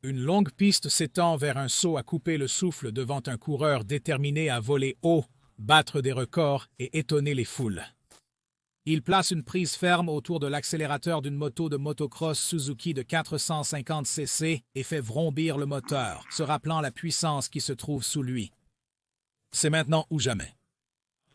Une longue piste s'étend vers un saut à couper le souffle devant un coureur déterminé à voler haut, battre des records et étonner les foules. Il place une prise ferme autour de l'accélérateur d'une moto de motocross Suzuki de 450 cc et fait vrombir le moteur, se rappelant la puissance qui se trouve sous lui. C'est maintenant ou jamais.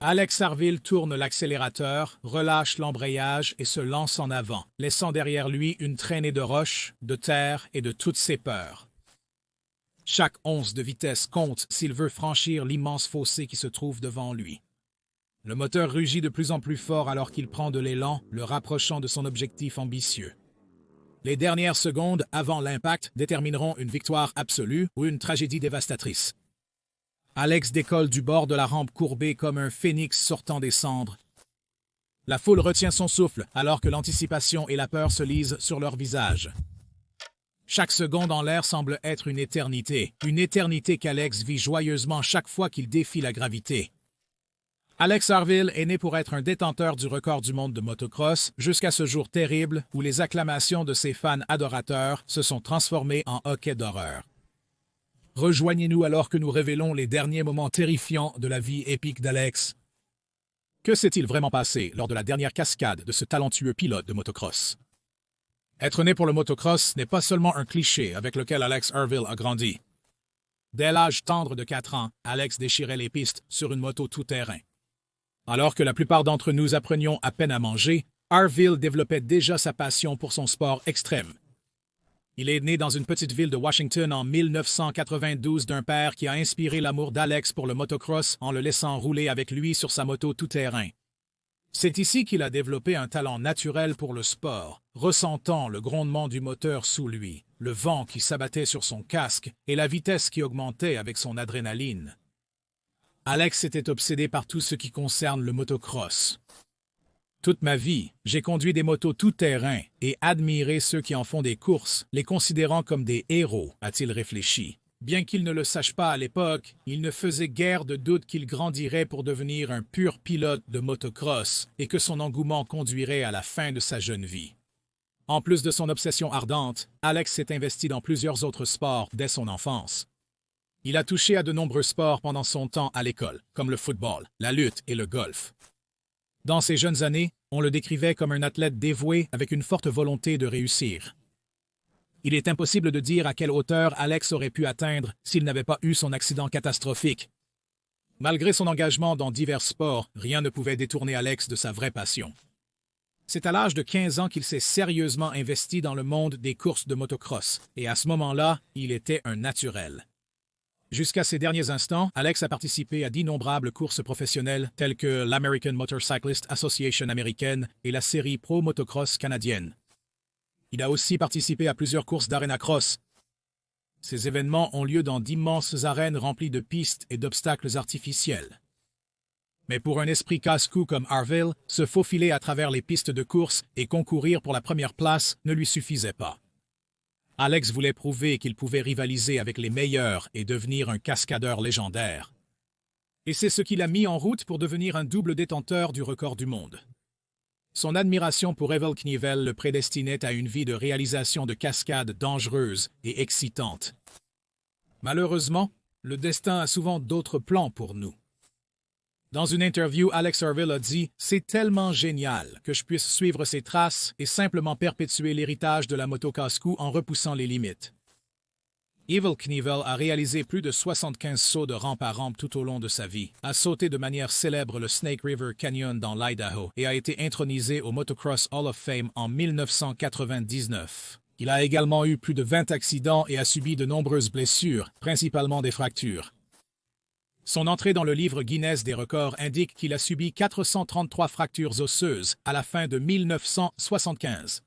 Alex Harville tourne l'accélérateur, relâche l'embrayage et se lance en avant, laissant derrière lui une traînée de roches, de terre et de toutes ses peurs. Chaque once de vitesse compte s'il veut franchir l'immense fossé qui se trouve devant lui. Le moteur rugit de plus en plus fort alors qu'il prend de l'élan, le rapprochant de son objectif ambitieux. Les dernières secondes avant l'impact détermineront une victoire absolue ou une tragédie dévastatrice. Alex décolle du bord de la rampe courbée comme un phénix sortant des cendres. La foule retient son souffle alors que l'anticipation et la peur se lisent sur leur visage. Chaque seconde en l'air semble être une éternité qu'Alex vit joyeusement chaque fois qu'il défie la gravité. Alex Harville est né pour être un détenteur du record du monde de motocross jusqu'à ce jour terrible où les acclamations de ses fans adorateurs se sont transformées en hoquets d'horreur. Rejoignez-nous alors que nous révélons les derniers moments terrifiants de la vie épique d'Alex. Que s'est-il vraiment passé lors de la dernière cascade de ce talentueux pilote de motocross? Être né pour le motocross n'est pas seulement un cliché avec lequel Alex Harville a grandi. Dès l'âge tendre de 4 ans, Alex déchirait les pistes sur une moto tout-terrain. Alors que la plupart d'entre nous apprenions à peine à manger, Harville développait déjà sa passion pour son sport extrême. Il est né dans une petite ville de Washington en 1992 d'un père qui a inspiré l'amour d'Alex pour le motocross en le laissant rouler avec lui sur sa moto tout-terrain. C'est ici qu'il a développé un talent naturel pour le sport, ressentant le grondement du moteur sous lui, le vent qui s'abattait sur son casque et la vitesse qui augmentait avec son adrénaline. Alex était obsédé par tout ce qui concerne le motocross. Toute ma vie, j'ai conduit des motos tout-terrain et admiré ceux qui en font des courses, les considérant comme des héros, a-t-il réfléchi. Bien qu'il ne le sache pas à l'époque, il ne faisait guère de doute qu'il grandirait pour devenir un pur pilote de motocross et que son engouement conduirait à la fin de sa jeune vie. En plus de son obsession ardente, Alex s'est investi dans plusieurs autres sports dès son enfance. Il a touché à de nombreux sports pendant son temps à l'école, comme le football, la lutte et le golf. Dans ses jeunes années, on le décrivait comme un athlète dévoué avec une forte volonté de réussir. Il est impossible de dire à quelle hauteur Alex aurait pu atteindre s'il n'avait pas eu son accident catastrophique. Malgré son engagement dans divers sports, rien ne pouvait détourner Alex de sa vraie passion. C'est à l'âge de 15 ans qu'il s'est sérieusement investi dans le monde des courses de motocross, et à ce moment-là, il était un naturel. Jusqu'à ces derniers instants, Alex a participé à d'innombrables courses professionnelles telles que l'American Motorcyclist Association américaine et la série Pro Motocross canadienne. Il a aussi participé à plusieurs courses d'Arena Cross. Ces événements ont lieu dans d'immenses arènes remplies de pistes et d'obstacles artificiels. Mais pour un esprit casse-cou comme Harville, se faufiler à travers les pistes de course et concourir pour la première place ne lui suffisait pas. Alex voulait prouver qu'il pouvait rivaliser avec les meilleurs et devenir un cascadeur légendaire. Et c'est ce qui l'a mis en route pour devenir un double détenteur du record du monde. Son admiration pour Evel Knievel le prédestinait à une vie de réalisation de cascades dangereuses et excitantes. Malheureusement, le destin a souvent d'autres plans pour nous. Dans une interview, Alex Harville a dit « C'est tellement génial que je puisse suivre ses traces et simplement perpétuer l'héritage de la moto casse-cou en repoussant les limites. » Evel Knievel a réalisé plus de 75 sauts de rampe à rampe tout au long de sa vie, a sauté de manière célèbre le Snake River Canyon dans l'Idaho et a été intronisé au Motocross Hall of Fame en 1999. Il a également eu plus de 20 accidents et a subi de nombreuses blessures, principalement des fractures. Son entrée dans le livre Guinness des records indique qu'il a subi 433 fractures osseuses à la fin de 1975.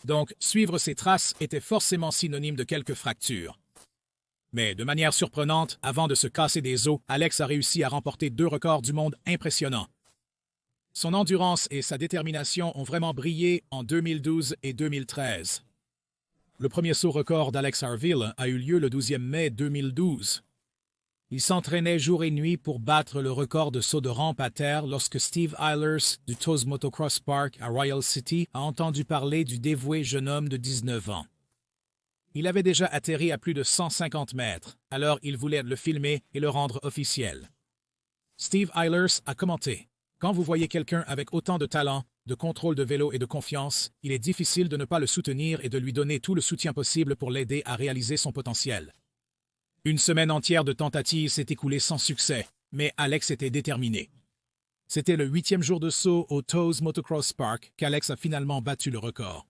Donc, suivre ses traces était forcément synonyme de quelques fractures. Mais de manière surprenante, avant de se casser des os, Alex a réussi à remporter 2 records du monde impressionnants. Son endurance et sa détermination ont vraiment brillé en 2012 et 2013. Le premier saut record d'Alex Harville a eu lieu le 12 mai 2012. Il s'entraînait jour et nuit pour battre le record de saut de rampe à terre lorsque Steve Eilers du Toes Motocross Park à Royal City a entendu parler du dévoué jeune homme de 19 ans. Il avait déjà atterri à plus de 150 mètres, alors il voulait le filmer et le rendre officiel. Steve Eilers a commenté: « Quand vous voyez quelqu'un avec autant de talent, de contrôle de vélo et de confiance, il est difficile de ne pas le soutenir et de lui donner tout le soutien possible pour l'aider à réaliser son potentiel. » Une semaine entière de tentatives s'est écoulée sans succès, mais Alex était déterminé. C'était le 8e jour de saut au Toes Motocross Park qu'Alex a finalement battu le record.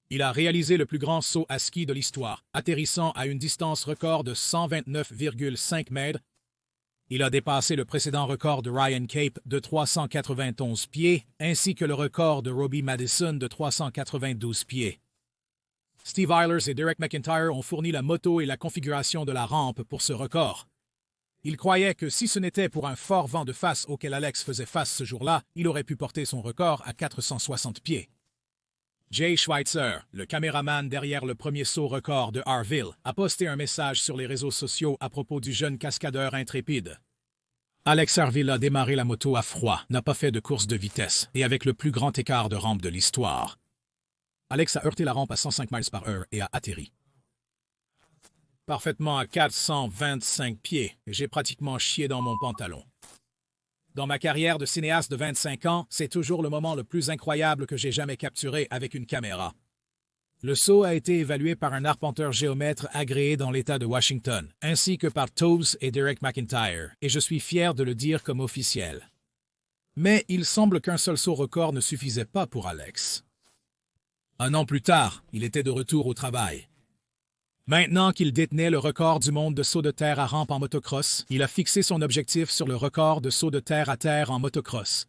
Il a réalisé le plus grand saut à ski de l'histoire, atterrissant à une distance record de 129,5 mètres. Il a dépassé le précédent record de Ryan Cape de 391 pieds, ainsi que le record de Robbie Madison de 392 pieds. Steve Eilers et Derek McIntyre ont fourni la moto et la configuration de la rampe pour ce record. Ils croyaient que si ce n'était pour un fort vent de face auquel Alex faisait face ce jour-là, il aurait pu porter son record à 460 pieds. Jay Schweitzer, le caméraman derrière le premier saut record de Harville, a posté un message sur les réseaux sociaux à propos du jeune cascadeur intrépide. Alex Harville a démarré la moto à froid, n'a pas fait de course de vitesse et avec le plus grand écart de rampe de l'histoire. Alex a heurté la rampe à 105 miles par heure et a atterri parfaitement à 425 pieds et j'ai pratiquement chié dans mon pantalon. Dans ma carrière de cinéaste de 25 ans, c'est toujours le moment le plus incroyable que j'ai jamais capturé avec une caméra. Le saut a été évalué par un arpenteur géomètre agréé dans l'État de Washington, ainsi que par Toes et Derek McIntyre, et je suis fier de le dire comme officiel. Mais il semble qu'un seul saut record ne suffisait pas pour Alex. Un an plus tard, il était de retour au travail. Maintenant qu'il détenait le record du monde de saut de terre à rampe en motocross, il a fixé son objectif sur le record de saut de terre à terre en motocross.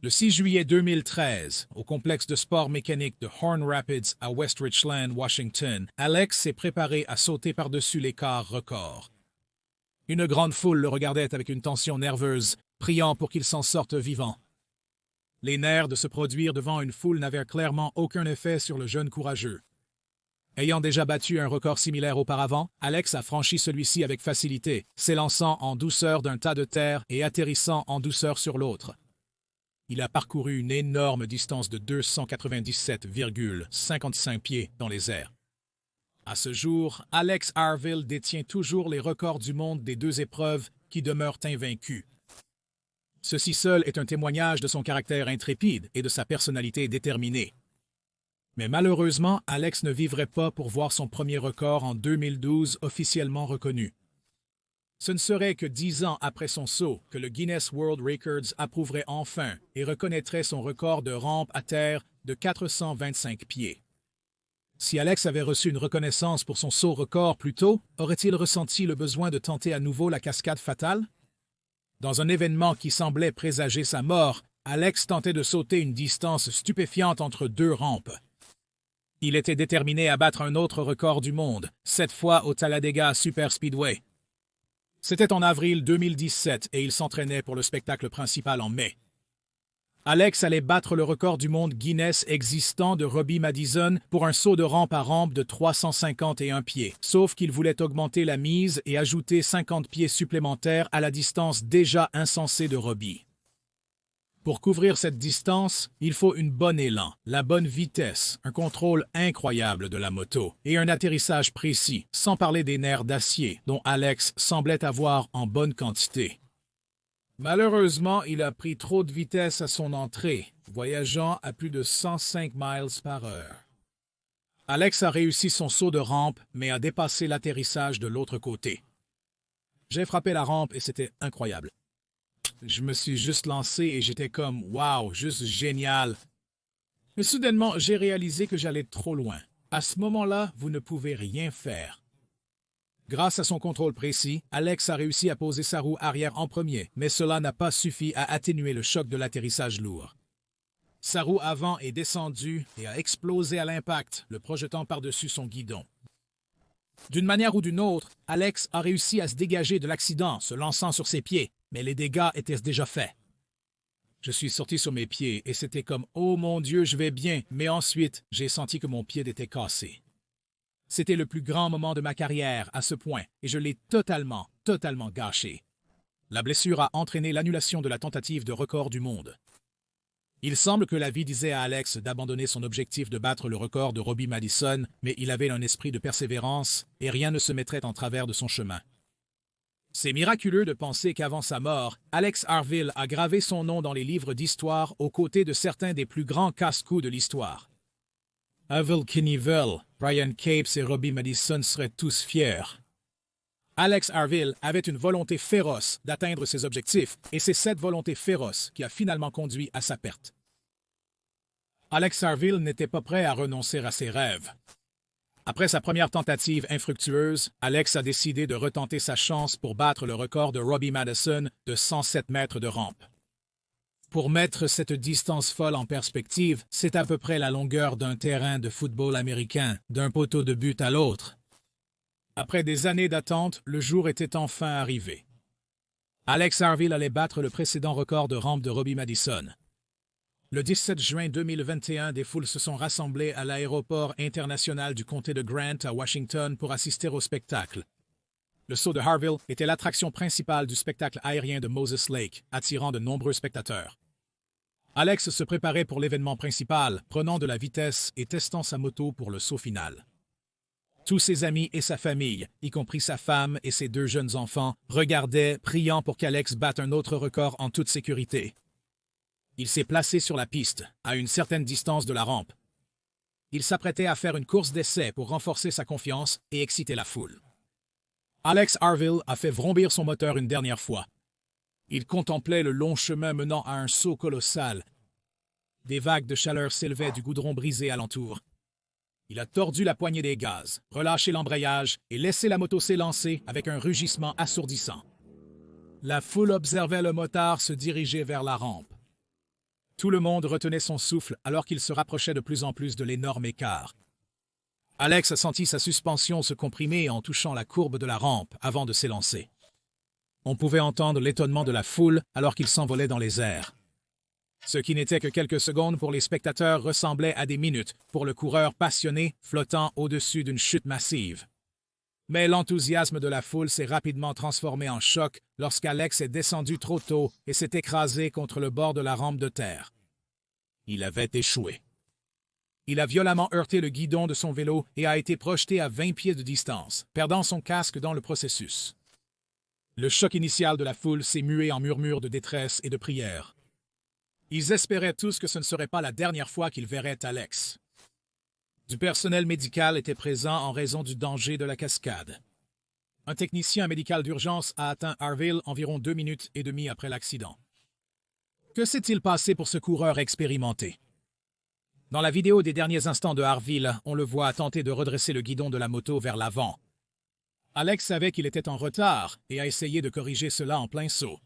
Le 6 juillet 2013, au complexe de sport mécanique de Horn Rapids à West Richland, Washington, Alex s'est préparé à sauter par-dessus l'écart record. Une grande foule le regardait avec une tension nerveuse, priant pour qu'il s'en sorte vivant. Les nerfs de se produire devant une foule n'avaient clairement aucun effet sur le jeune courageux. Ayant déjà battu un record similaire auparavant, Alex a franchi celui-ci avec facilité, s'élançant en douceur d'un tas de terre et atterrissant en douceur sur l'autre. Il a parcouru une énorme distance de 297,55 pieds dans les airs. À ce jour, Alex Harville détient toujours les records du monde des deux épreuves qui demeurent invaincus. Ceci seul est un témoignage de son caractère intrépide et de sa personnalité déterminée. Mais malheureusement, Alex ne vivrait pas pour voir son premier record en 2012 officiellement reconnu. Ce ne serait que 10 ans après son saut que le Guinness World Records approuverait enfin et reconnaîtrait son record de rampe à terre de 425 pieds. Si Alex avait reçu une reconnaissance pour son saut record plus tôt, aurait-il ressenti le besoin de tenter à nouveau la cascade fatale? Dans un événement qui semblait présager sa mort, Alex tentait de sauter une distance stupéfiante entre deux rampes. Il était déterminé à battre un autre record du monde, cette fois au Talladega Super Speedway. C'était en avril 2017 et il s'entraînait pour le spectacle principal en mai. Alex allait battre le record du monde Guinness existant de Robbie Madison pour un saut de rampe à rampe de 351 pieds, sauf qu'il voulait augmenter la mise et ajouter 50 pieds supplémentaires à la distance déjà insensée de Robbie. Pour couvrir cette distance, il faut une bonne élan, la bonne vitesse, un contrôle incroyable de la moto et un atterrissage précis, sans parler des nerfs d'acier dont Alex semblait avoir en bonne quantité. Malheureusement, il a pris trop de vitesse à son entrée, voyageant à plus de 105 miles par heure. Alex a réussi son saut de rampe, mais a dépassé l'atterrissage de l'autre côté. J'ai frappé la rampe et c'était incroyable. Je me suis juste lancé et j'étais comme « wow, juste génial ». Mais soudainement, j'ai réalisé que j'allais trop loin. À ce moment-là, vous ne pouvez rien faire. Grâce à son contrôle précis, Alex a réussi à poser sa roue arrière en premier, mais cela n'a pas suffi à atténuer le choc de l'atterrissage lourd. Sa roue avant est descendue et a explosé à l'impact, le projetant par-dessus son guidon. D'une manière ou d'une autre, Alex a réussi à se dégager de l'accident, se lançant sur ses pieds, mais les dégâts étaient déjà faits. Je suis sorti sur mes pieds et c'était comme « Oh mon Dieu, je vais bien », mais ensuite, j'ai senti que mon pied était cassé. C'était le plus grand moment de ma carrière à ce point et je l'ai totalement gâché. La blessure a entraîné l'annulation de la tentative de record du monde. Il semble que la vie disait à Alex d'abandonner son objectif de battre le record de Robbie Madison, mais il avait un esprit de persévérance et rien ne se mettrait en travers de son chemin. C'est miraculeux de penser qu'avant sa mort, Alex Harville a gravé son nom dans les livres d'histoire aux côtés de certains des plus grands casse-coups de l'histoire. Evel Knievel, Brian Capes et Robbie Madison seraient tous fiers. Alex Harville avait une volonté féroce d'atteindre ses objectifs, et c'est cette volonté féroce qui a finalement conduit à sa perte. Alex Harville n'était pas prêt à renoncer à ses rêves. Après sa première tentative infructueuse, Alex a décidé de retenter sa chance pour battre le record de Robbie Madison de 107 mètres de rampe. Pour mettre cette distance folle en perspective, c'est à peu près la longueur d'un terrain de football américain, d'un poteau de but à l'autre. Après des années d'attente, le jour était enfin arrivé. Alex Harville allait battre le précédent record de rampe de Robbie Madison. Le 17 juin 2021, des foules se sont rassemblées à l'aéroport international du comté de Grant à Washington pour assister au spectacle. Le saut de Harville était l'attraction principale du spectacle aérien de Moses Lake, attirant de nombreux spectateurs. Alex se préparait pour l'événement principal, prenant de la vitesse et testant sa moto pour le saut final. Tous ses amis et sa famille, y compris sa femme et ses 2 jeunes enfants, regardaient, priant pour qu'Alex batte un autre record en toute sécurité. Il s'est placé sur la piste, à une certaine distance de la rampe. Il s'apprêtait à faire une course d'essai pour renforcer sa confiance et exciter la foule. Alex Harville a fait vrombir son moteur une dernière fois. Il contemplait le long chemin menant à un saut colossal. Des vagues de chaleur s'élevaient du goudron brisé alentour. Il a tordu la poignée des gaz, relâché l'embrayage et laissé la moto s'élancer avec un rugissement assourdissant. La foule observait le motard se diriger vers la rampe. Tout le monde retenait son souffle alors qu'il se rapprochait de plus en plus de l'énorme écart. Alex a senti sa suspension se comprimer en touchant la courbe de la rampe avant de s'élancer. On pouvait entendre l'étonnement de la foule alors qu'il s'envolait dans les airs. Ce qui n'était que quelques secondes pour les spectateurs ressemblait à des minutes pour le coureur passionné flottant au-dessus d'une chute massive. Mais l'enthousiasme de la foule s'est rapidement transformé en choc lorsqu'Alex est descendu trop tôt et s'est écrasé contre le bord de la rampe de terre. Il avait échoué. Il a violemment heurté le guidon de son vélo et a été projeté à 20 pieds de distance, perdant son casque dans le processus. Le choc initial de la foule s'est mué en murmures de détresse et de prières. Ils espéraient tous que ce ne serait pas la dernière fois qu'ils verraient Alex. Du personnel médical était présent en raison du danger de la cascade. Un technicien médical d'urgence a atteint Harville environ 2 minutes et demie après l'accident. Que s'est-il passé pour ce coureur expérimenté? Dans la vidéo des derniers instants de Harville, on le voit tenter de redresser le guidon de la moto vers l'avant. Alex savait qu'il était en retard et a essayé de corriger cela en plein saut.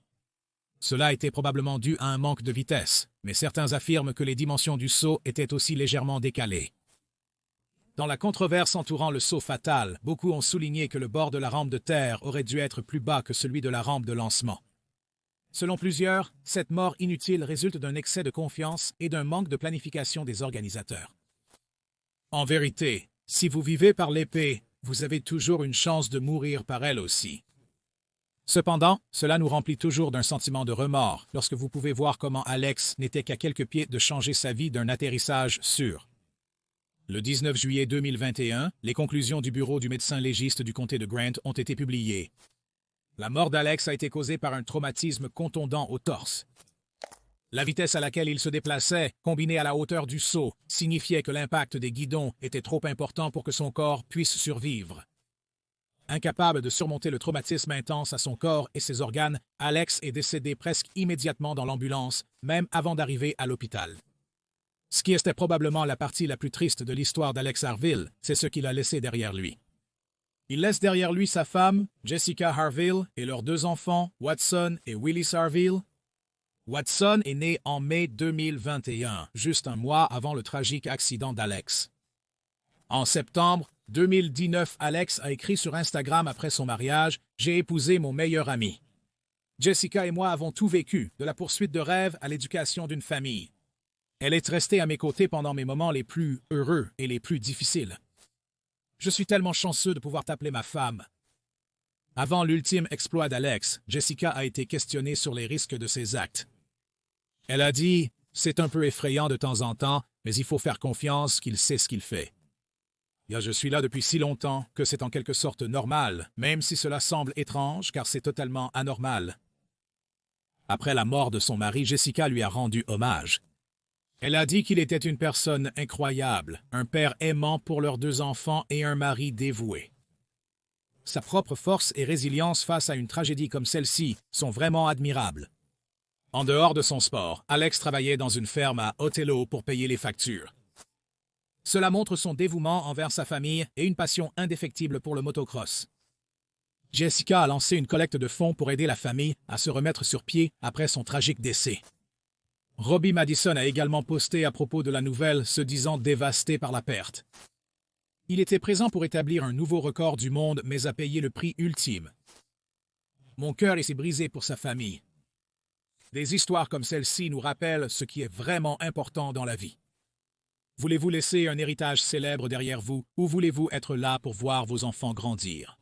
Cela était probablement dû à un manque de vitesse, mais certains affirment que les dimensions du saut étaient aussi légèrement décalées. Dans la controverse entourant le saut fatal, beaucoup ont souligné que le bord de la rampe de terre aurait dû être plus bas que celui de la rampe de lancement. Selon plusieurs, cette mort inutile résulte d'un excès de confiance et d'un manque de planification des organisateurs. En vérité, si vous vivez par l'épée, vous avez toujours une chance de mourir par elle aussi. Cependant, cela nous remplit toujours d'un sentiment de remords lorsque vous pouvez voir comment Alex n'était qu'à quelques pieds de changer sa vie d'un atterrissage sûr. Le 19 juillet 2021, les conclusions du bureau du médecin légiste du comté de Grant ont été publiées. La mort d'Alex a été causée par un traumatisme contondant au torse. La vitesse à laquelle il se déplaçait, combinée à la hauteur du saut, signifiait que l'impact des guidons était trop important pour que son corps puisse survivre. Incapable de surmonter le traumatisme intense à son corps et ses organes, Alex est décédé presque immédiatement dans l'ambulance, même avant d'arriver à l'hôpital. Ce qui était probablement la partie la plus triste de l'histoire d'Alex Harville, c'est ce qu'il a laissé derrière lui. Il laisse derrière lui sa femme, Jessica Harville, et leurs 2 enfants, Watson et Willis Harville. Watson est né en mai 2021, juste un mois avant le tragique accident d'Alex. En septembre 2019, Alex a écrit sur Instagram après son mariage « J'ai épousé mon meilleur ami. Jessica et moi avons tout vécu, de la poursuite de rêves à l'éducation d'une famille. Elle est restée à mes côtés pendant mes moments les plus heureux et les plus difficiles. Je suis tellement chanceux de pouvoir t'appeler ma femme. » Avant l'ultime exploit d'Alex, Jessica a été questionnée sur les risques de ses actes. Elle a dit « C'est un peu effrayant de temps en temps, mais il faut faire confiance qu'il sait ce qu'il fait. Je suis là depuis si longtemps que c'est en quelque sorte normal, même si cela semble étrange car c'est totalement anormal. Après la mort de son mari, Jessica lui a rendu hommage. Elle a dit qu'il était une personne incroyable, un père aimant pour leurs 2 enfants et un mari dévoué. Sa propre force et résilience face à une tragédie comme celle-ci sont vraiment admirables. En dehors de son sport, Alex travaillait dans une ferme à Othello pour payer les factures. Cela montre son dévouement envers sa famille et une passion indéfectible pour le motocross. Jessica a lancé une collecte de fonds pour aider la famille à se remettre sur pied après son tragique décès. Robbie Madison a également posté à propos de la nouvelle, se disant dévasté par la perte. Il était présent pour établir un nouveau record du monde, mais a payé le prix ultime. Mon cœur s'est brisé pour sa famille. Des histoires comme celle-ci nous rappellent ce qui est vraiment important dans la vie. Voulez-vous laisser un héritage célèbre derrière vous ou voulez-vous être là pour voir vos enfants grandir?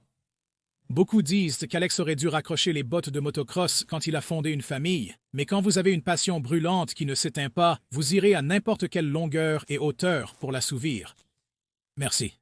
Beaucoup disent qu'Alex aurait dû raccrocher les bottes de motocross quand il a fondé une famille, mais quand vous avez une passion brûlante qui ne s'éteint pas, vous irez à n'importe quelle longueur et hauteur pour l'assouvir. Merci.